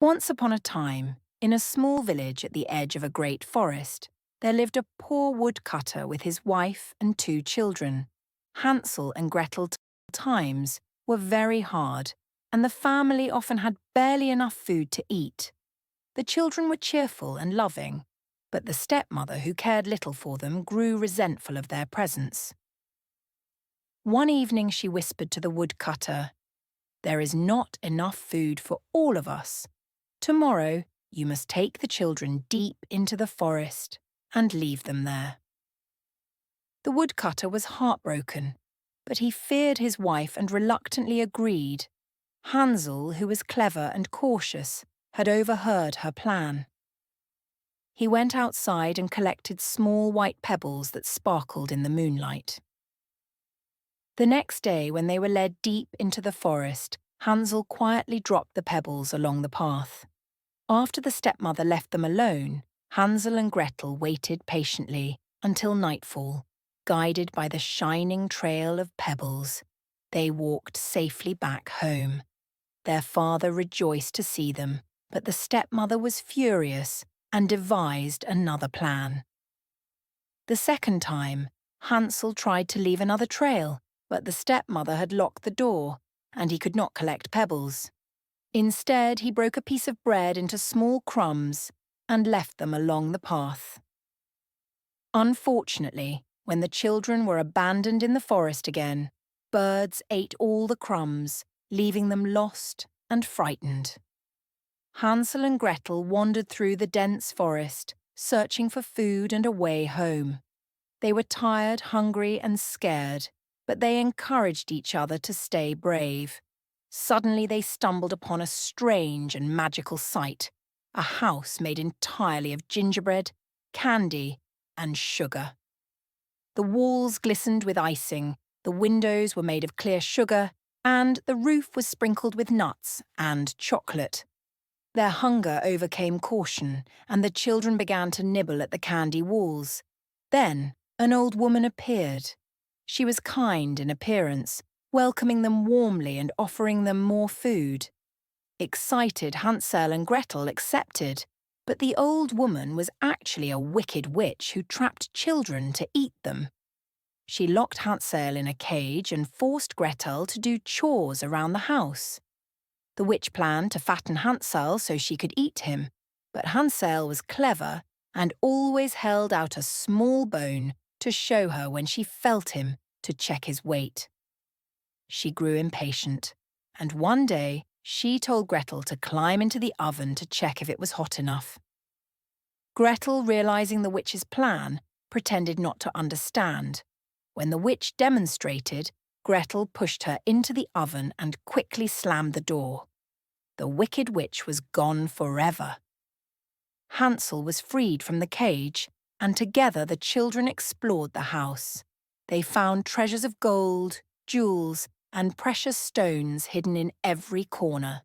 Once upon a time, in a small village at the edge of a great forest, there lived a poor woodcutter with his wife and two children. Hansel and Gretel times were very hard, and the family often had barely enough food to eat. The children were cheerful and loving, but the stepmother, who cared little for them, grew resentful of their presence. One evening she whispered to the woodcutter, "There is not enough food for all of us. Tomorrow, you must take the children deep into the forest and leave them there." The woodcutter was heartbroken, but he feared his wife and reluctantly agreed. Hansel, who was clever and cautious, had overheard her plan. He went outside and collected small white pebbles that sparkled in the moonlight. The next day, when they were led deep into the forest, Hansel quietly dropped the pebbles along the path. After the stepmother left them alone, Hansel and Gretel waited patiently until nightfall. Guided by the shining trail of pebbles, they walked safely back home. Their father rejoiced to see them, but the stepmother was furious and devised another plan. The second time, Hansel tried to leave another trail, but the stepmother had locked the door, and he could not collect pebbles. Instead, he broke a piece of bread into small crumbs and left them along the path. Unfortunately, when the children were abandoned in the forest again, birds ate all the crumbs, leaving them lost and frightened. Hansel and Gretel wandered through the dense forest, searching for food and a way home. They were tired, hungry, and scared, but they encouraged each other to stay brave. Suddenly they stumbled upon a strange and magical sight, a house made entirely of gingerbread, candy, and sugar. The walls glistened with icing, the windows were made of clear sugar, and the roof was sprinkled with nuts and chocolate. Their hunger overcame caution, and the children began to nibble at the candy walls. Then an old woman appeared. She was kind in appearance, welcoming them warmly and offering them more food. Excited, Hansel and Gretel accepted, but the old woman was actually a wicked witch who trapped children to eat them. She locked Hansel in a cage and forced Gretel to do chores around the house. The witch planned to fatten Hansel so she could eat him, but Hansel was clever and always held out a small bone to show her when she felt him to check his weight. She grew impatient, and one day she told Gretel to climb into the oven to check if it was hot enough. Gretel, realizing the witch's plan, pretended not to understand. When the witch demonstrated, Gretel pushed her into the oven and quickly slammed the door. The wicked witch was gone forever. Hansel was freed from the cage, and together the children explored the house. They found treasures of gold, jewels, and precious stones hidden in every corner.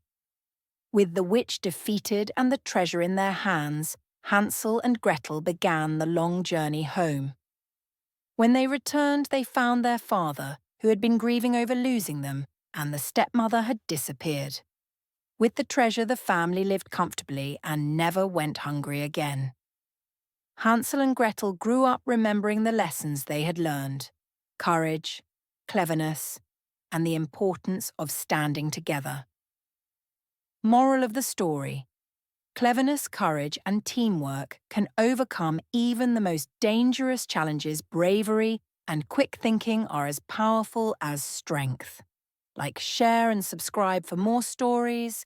With the witch defeated and the treasure in their hands, Hansel and Gretel began the long journey home. When they returned, they found their father, who had been grieving over losing them, and the stepmother had disappeared. With the treasure, the family lived comfortably and never went hungry again. Hansel and Gretel grew up remembering the lessons they had learned: courage, cleverness, and the importance of standing together. Moral of the story: cleverness, courage, and teamwork can overcome even the most dangerous challenges. Bravery and quick thinking are as powerful as strength. Like, share, and subscribe for more stories,